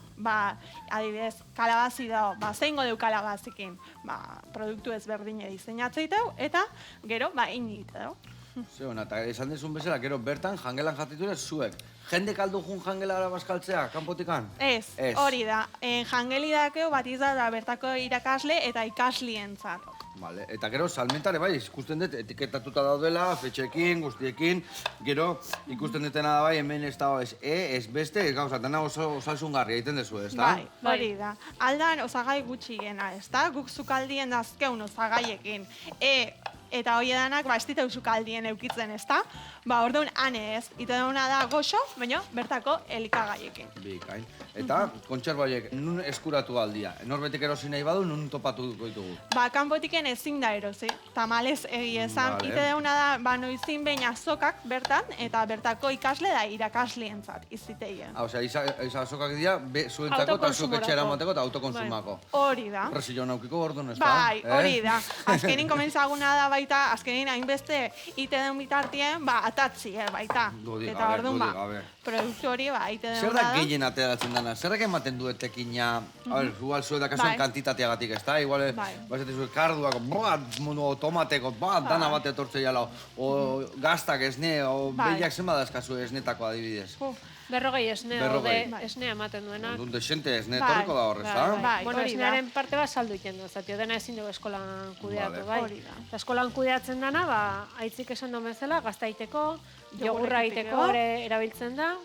adibidez, kalabazi dago, zeingo deu kalabazikin, produktu ezberdine diseinatzeiteu, eta gero, initeu. Zeona, eta esan dezun bezala, gero bertan jangelan jatitu zuek. Jende kaldu jun jangelara bazkaltzea, kanpotikan? Ez, hori da. Jangeli dakeo bat da bertako irakasle eta ikaslientzat. Eta gero salmentare ikusten dut etiketatuta daudela, fetxekin, guztiekin, gero ikusten dutena da hemen ez da ez beste, ez gauza, dena osalzungarria egiten dezu, ez da? Hori da. Aldan osagai gutxi gena, ez da? Guk zukaldien dazkeun osagaiekin. Eta hori edanak, ez diteu zukaldien eukitzen, ez da? Ba, orduan, ane ez. Ite duguna da goxo, baina bertako elikagaiekin. Bikain. Eta kontserbaiek nun eskuratu aldia? Norbetik erosi nahi badu, nun topatu ditugu? Ba, kanpotiken ezin da erosi. Tamalez egia esan. Vale. Ite duguna da, ba, noizin behin azokak bertan, eta bertako ikasle da irakaslientzat iziteien. Osea, azokak dira, zuentzako eta zuek etxera emateko eta autokonsumako. Hori da. Presio naukiko orduan, ez da? Bai, hori da. Azkenin komenzaguna da baita, azkenin hainbeste ite den bitartien, ba, atatzi, baita. Dudik Eta gabe, orduan, dudik ba, gabe. produktu hori, ba, ite den Zer da gehien ateratzen dana? Zerrak ematen duetekina, igual zuek dakazuen Bai. kantitateagatik, ez da? Igual, Bai. bazetik zuek karduak, tomateko, dana bat etortzea jala, o gaztak esne, o Bai. behiak zenba dazkazu esnetako adibidez. 40 esne, Berrogei. daude esnea ematen duenak. Ondun desente esne Bai. etorriko da horrez, da? Bai, Bueno, hori da. esnearen parte bat saldu iten du, zatio dena ezin dugu eskolan kudeatu, Vale. bai. Hori da. Eta eskolan kudeatzen dana, ba, aitzik esan duen bezala, gaztaiteko, jogurra egiteko. egiteko ere erabiltzen da,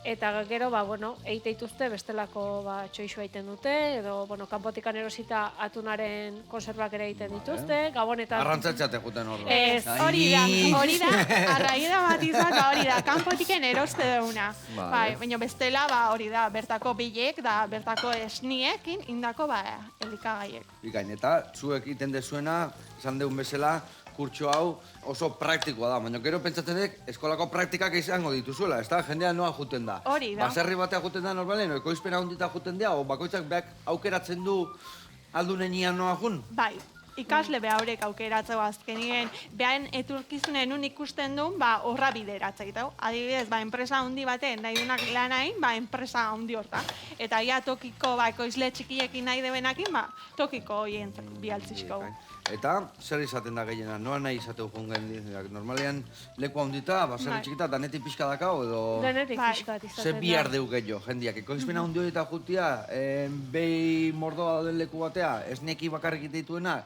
eta gero, ba, bueno, eite dituzte bestelako ba, txoixua egiten dute, edo, bueno, kanpotikan erosita atunaren konservak ere egiten dituzte, gabonetan... Arrantzatxate juten horro. Ez, Hori da, arraida bat izan, ba, hori da, kanpotiken eroste deuna. Vale. Bai, baina bestela, ba, hori da, bertako bilek, da, bertako esniekin, indako, ba, elikagaiek. Bikain, eta zuek egiten dezuena, esan deun bezala, kurtso hau oso praktikoa da, baina gero pentsatzen dut eskolako praktikak izango dituzuela, ez da? Jendea noa juten da. Hori da. Baserri batea juten da normalen, ekoizpena hundita juten da, o bakoitzak beak aukeratzen du aldunenian noa jun? Bai, ikasle behaurek aukeratzeko azkenien, behaen eturkizunen un ikusten duen, ba, horra bideratzea egiteko. Adibidez, ba, enpresa handi baten, nahi dunak lanain, ba, enpresa handi horta. Eta ia tokiko, ba, ekoizle txikiekin nahi debenakin, ba, tokiko hoien bialtzizko. Eta zer izaten da gehiena, noa nahi izateu jungen, normalean leku handita, baserri Bai. txikita, danetik pixka dakau, edo... Denetik Bai. pixkat Ze izaten da. bihar deu gehiago, jendiak, ekoizpena handi hori eta jutia, behi mordoa den leku batea, esneki bakarrik dituena,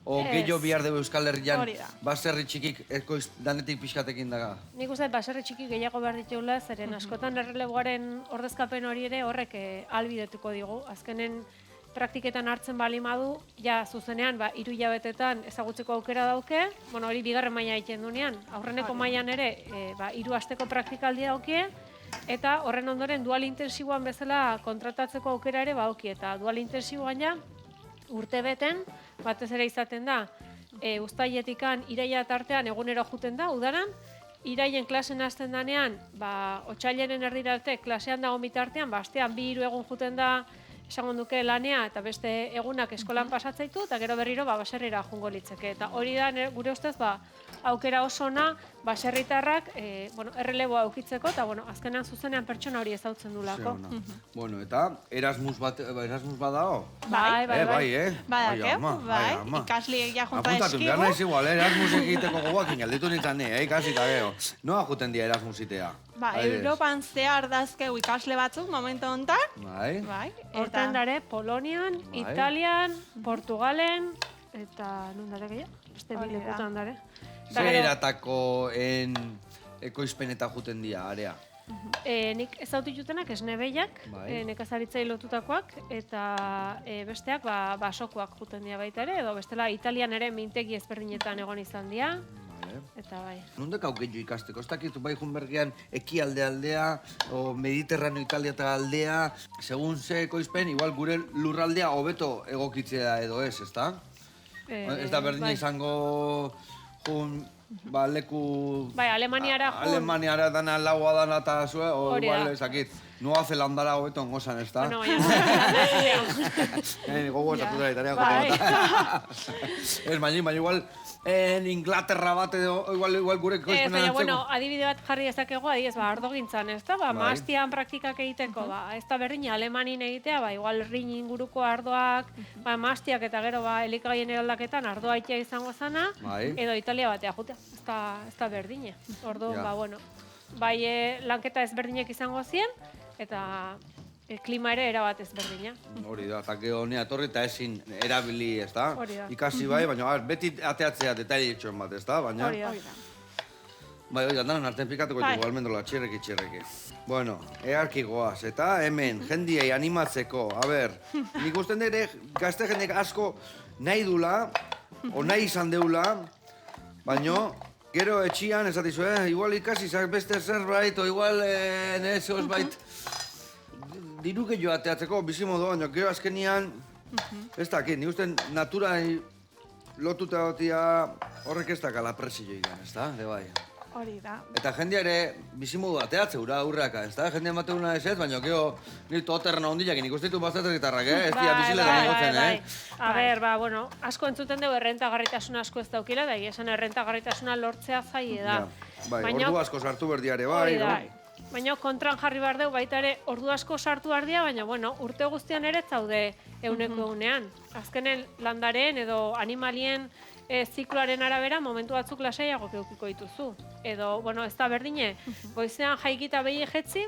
o Ez. gehiago bihar deu Euskal Herrian, Hori da. baserri txikik danetik pixkatekin daga. Nik uste baserri txiki gehiago behar ditugula, zeren askotan erreleboaren ordezkapen hori ere horrek ahalbidetuko digu. Azkenen praktiketan hartzen bali madu, ja zuzenean, 3 hilabetetan ezagutzeko aukera dauke, bueno, hori bigarren maila egiten dunean, aurreneko mailan ere 3 asteko praktikaldia daukie, eta horren ondoren dual intensiboan bezala kontratatzeko aukera ere badauki, eta dual intensiboan ja, urte beten, batez ere izaten da, uztailetikan iraila tartean egunero juten da, udaran, irailen klasen hasten danean, otsailaren erdira arte klasean dago bitartean, astean 2-3 egun juten da, esango duke lanea eta beste egunak eskolan pasatzaitu eta gero berriro baserrira jungo litzeke. Eta hori da gure ustez aukera oso ona baserritarrak erreleboa eukitzeko eta azkenean zuzenean pertsona hori ezautzen dulako. Bueno, eta Erasmus badao? Bai, Badakeu, bai, ikasliek ja junta Apuntatu, eskigu. behar naiz igual, Erasmus egiteko gogoakin, alditu nintzen, ikasi eta gero. Noa juten dira Erasmus itea? Ba, Europan zehar dazkeu ikasle batzuk momentu honetan. Bai. Bai, Horten dare, Polonian, Bai. Italian, Portugalen, eta nun dare gehiago? Beste Hori da. bilekutan dare. Zer eratako ekoizpeneta juten dira, area? Nik ezautu jutenak esne behiak, Bai. nekazaritzai lotutakoak, eta besteak basokoak juten dira baita ere, edo bestela Italian ere mintegi ezberdinetan egon izan dira, eta bai. Nundek hau gehiago ikasteko? Ez dakit, bai junbergian ekialde aldea, o Mediterraneo Italia eta aldea, segun ze ekoizpen, igual gure lurraldea hobeto egokitzea edo ez, ezta? Ez da berdin bai. izango jun, leku... Bai, Alemaniara jun. Alemaniara dana laua dana eta zue, o Hori igual da. ezakit, Noa Zelandara hobeto ongozan, ezta? Bueno, baina... Gogo esatu da, italiako Bai. Ez, baina igual Inglaterra bat edo, igual gure Ez, ekoizpena baina, antzeko. bueno, adibide bat jarri dezakegu, adibidez, ardogintzan, ez da? Bai. Maastian praktikak egiteko, ez da berdina Alemanin egitea, igual rin inguruko ardoak, maastiak eta gero, elikagaien eraldaketan ardoa itea izango zana, Bai. edo Italia batea jutea, ez da berdine. Orduan, Ja. bueno, lanketa ezberdinek izango zien, eta klima ere erabat ezberdina. Hori da, eta gero honea etorri eta ezin erabili, ez da? Hori da. Ikasi bai, baina beti ateatzea detailetxoen bat, ez da? Baina... Hori da. Bai, hori da, danan artean pikatuko Bai. ditugu, almendola, txerreki. Bueno, earki goaz, eta hemen, jendiei animatzeko, a ber, nik usten ere gazte jendek asko nahi dula, o nahi izan deula, baino Gero etxian, esatizu, igual ikasi zak beste zerbait, o igual nezoz bait diruke joateatzeko bizimodu, baina gero azkenian, ez dakit, ni uste natura lotuta gotia horrek ez dakala presio ikan, ez da, de bai. Hori da. Eta jendea ere bizimodu ateatze ura aurreaka, ez da? Jendea mateuna ez ez, baina gero ni toterna hondiak, nik uste ditu bazatzen gitarrak, ez dira biziletan egotzen, A ber, bueno, asko entzuten dugu errentagarritasun asko ez daukila, da esan errentagarritasuna lortzea zaie da. Bai, ordu asko sartu berdiare, bai, hori da. Baina kontran jarri behar dugu baita ere ordu asko sartu behar dira, baina bueno, urte guztian ere ez zaude euneko eunean. Azkenen landaren edo animalien zikloaren arabera momentu batzuk lasaiago keukiko dituzu. Edo, bueno, ez da berdine, goizean jaikita behi ejetzi,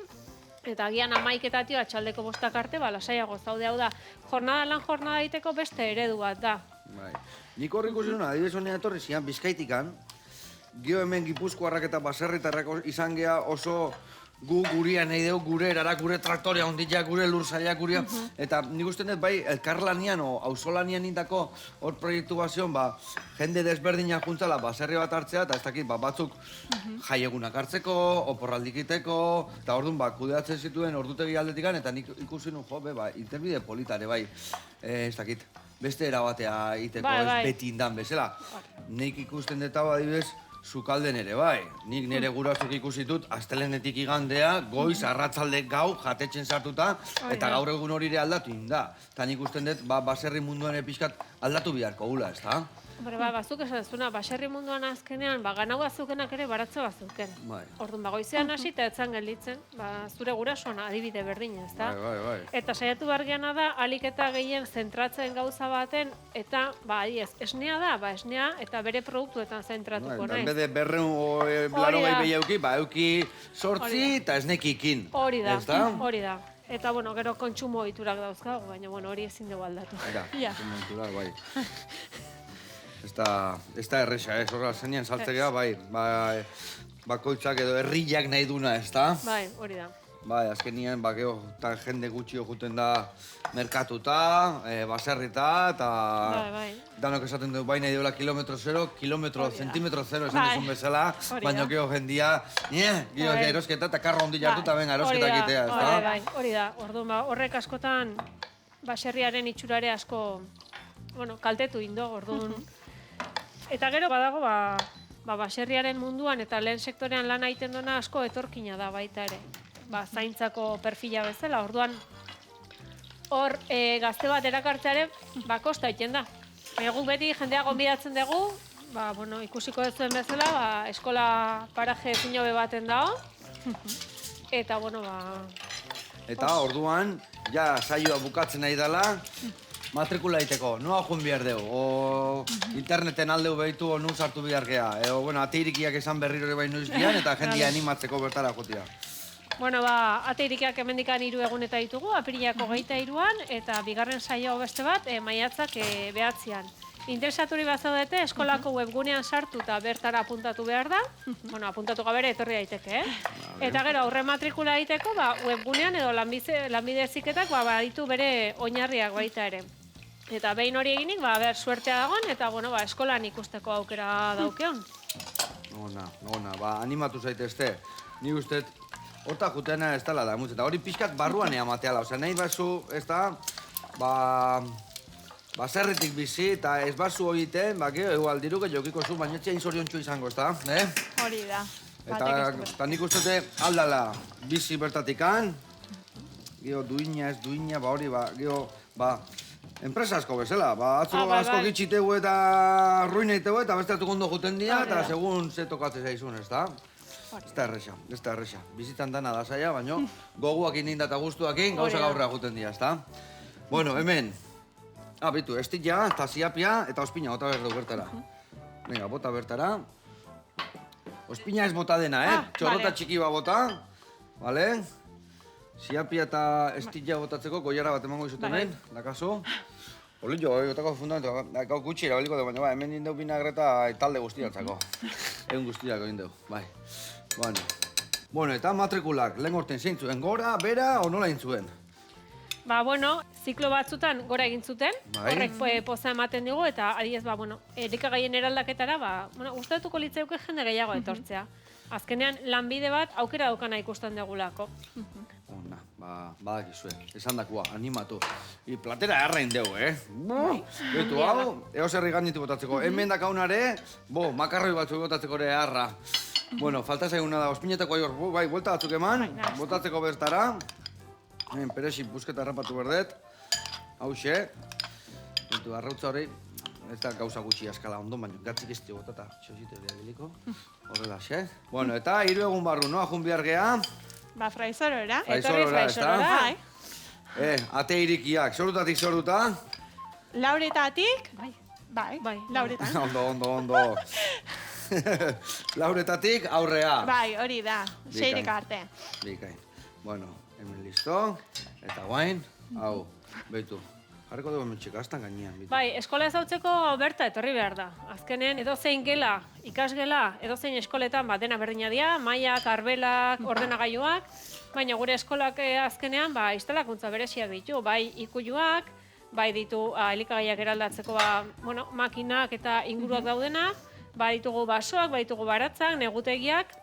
eta agian 11 atxaldeko 5 arte, lasaiago zaude hau da. Jornada egiteko beste eredu bat da. Bai. Nik horrik usen adibidez honean etorri zian, Bizkaitikan, gio hemen Gipuzkoarrak eta baserritarrak izan gea oso gu guria nahi dugu, gure erara, gure traktorea ondila, gure lursailak guria, eta nik uste dut bai, elkarlanian o auzolanian indako hor proiektu bazion, jende desberdinak juntzala baserri bat hartzea, eta ez dakit, batzuk jaiegunak hartzeko, oporraldik iteko, eta orduan, kudeatzen zituen ordutegi aldetikan, eta nik ikusi nun, interbide politare, bai, ez dakit, beste erabatea iteko, ez beti indan bezala. Nik ikusten dut adibidez, sukalden ere, bai. Nik nire gurasoak ikusitut, astelenetik igandea, goiz, arratzalde gau, jatetzen sartuta, eta gaur egun hori ere aldatu inda. Eta nik usten dut, baserri munduan pixkat aldatu biharko gula, ez da? Bazuk esan zuna, baserri munduan azkenean, ganau bazukenak ere baratze bazuken. Orduan, goizean hasi eta etzan gelditzen, zure gurasoan adibide berdin, ez da? Bai. Eta saiatu bargeana da, alik eta gehien zentratzen gauza baten, eta, esnea da, esnea eta bere produktuetan zentratuko nahi. En bede 280 behi euki 8 eta esnekikin. Hori da. Eta, gero kontsumo ohiturak dauzkago, baina, hori ezin dugu aldatu. Kontsumo ohiturak, bai. Ez da erresa, horra zenean saltzea, bai, bakoitzak edo herriak nahi duna, ez da? Bai, hori da. Bai, azkenean, jende gutxi juten da merkatuta, baserrita, eta danok esaten du, bai nahi duela kilometro zero, zentimetro zero esan duzun bezala, baina geho jendia, geho erosketa eta karro hondi jartu eta benga erosketa egitea, ez da? Hori da, orduan, horrek askotan baserriaren itxurare asko, kaltetu indo, orduan. Eta gero badago, baserriaren munduan eta lehen sektorean lan egiten duna asko etorkina da baita ere. Zaintzako perfila bezala, orduan hor gazte bat erakartzearen kosta egiten da. Guk beti jendea gonbidatzen dugu, ikusiko duzuen bezala, eskola paraje zinobe baten dago. Eta, Eta orduan, ja saioa bukatzen nahi dela, matrikula egiteko, noa joan behar dugu, o interneten aldeu behitu o nun sartu behar geha, ateirikiak esan berriro ere bai noiz gian, eta jendia animatzeko bertara jotia. Ateirikiak hemendikan 3 egun eta ditugu, apirilako 23an, eta bigarren saio beste bat, maiatzak 9an. Interesaturi bat zaudete, eskolako webgunean sartu eta bertara apuntatu behar da. Apuntatu gabere etorri daiteke, Eta gero, aurre matrikula egiteko, webgunean edo lanbide heziketak baditu bere oinarriak baita ere. Eta behin hori eginik, suertea dagoen, eta eskolan ikusteko aukera daukeon. Animatu zaitezte. Ni uste, horta juteana ez dela da, eta hori pixkat barruan eamateala. Osea, nahi bazu, ez da, baserritik bizi, eta ez bazu horiten, egual diruke jokiko zu, baina etxein zoriontxu izango, ez da? Hori da. Eta nik uste aldala bizi bertatikan, geho duina, ez duina, hori, enpresa asko bezala, atzo asko gitxitegu eta ruineitegu eta beste hartuko ondo juten dira, eta segun ze tokatzen zaizun, ez da? Ez da erresa. Bizitan dana da zaila, baina goguak indin eta guztuakin gauza gaurra juten dira, ez da? Bueno, hemen, bitu, estilla, eta ziapia, eta ospina bota behar dugu bertara. Venga, bota bertara. Ospina ez bota dena, txorrota txiki bat bota, bale? Ziapia eta estilla botatzeko goiara bat emango izut hemen, lakaso. Olillo, gotako fundamentu, gau gutxi erabaliko da, baina hemen indeu binagreta talde guztiatzako. Egun guztiako indeu, bai. Bueno, eta matrikulak, lehen gorten zeintzuen, gora, bera, o nola intzuen? ziklo batzutan gora egin zuten, horrek poza ematen digu, eta adiez, elikagaien eraldaketara, gustatuko litzeuke jende gehiago etortzea. Azkenean, lanbide bat aukera daukana ikusten degulako. Ona, badakizue, esan dakua, animatu. Platera errain dugu, Betu, hau, eos herri ganditu botatzeko. Hemen dakaunare, makarroi batzuk botatzeko ere erra. Bueno, falta zaiguna da, ospinetako aior, bai, buelta batzuk eman, botatzeko bertara. Hemen, peresi, busketa errapatu berdet. Hauxe. Betu, arrautza hori, ez da gauza gutxi askala ondo, baina gatzik ez dio botata, txosite hori abiliko. Horrela, xe. Bueno, eta 3 egun barru, no? Ajun behar geha. Fraizorora. Fraizorora, ez da? Ate irikiak, zorutatik zoruta. Lauretatik. Bai. Lauretan. Ondo. Lauretatik aurrea. Bai, hori da. 6 arte. Bikain. Bueno, hemen listo. Eta guain, hau, behitu. Jarriko dugu hemen txekastan gainean. Bai, eskola ezautzeko berta etorri behar da. Azkenen, edozein gela, ikasgela, edozein eskoletan dena berdina dira, mailak, arbelak, ordenagailuak, baina gure eskolak azkenean instalakuntza bereziak ditu, bai ikuiluak, bai ditu elikagaiak eraldatzeko makinak eta inguruak daudenak, bai ditugu basoak, bai ditugu baratzak, negutegiak,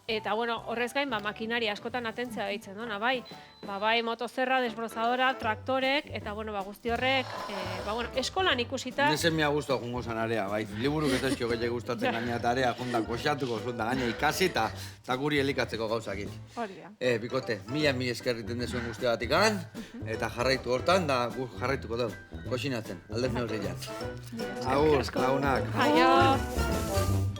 eta horrez gain makinari askotan atentzia deitzen duna, bai motozerra, desbrozadora, traktorek, eta guzti horrek, eskolan ikusita... Nezen mea guztua jungo zan area, bai, liburu betezio gehiago gustatzen gaina eta area jundan koxatuko zuen da gaina ikasi eta guri elikatzeko gauzakin. Hori da. Bikote, mila eskerriten dezuen guztia batikan, eta jarraitu hortan, da gu jarraituko dugu, koxinatzen, aldez neurriak. Agur, lagunak. Aio!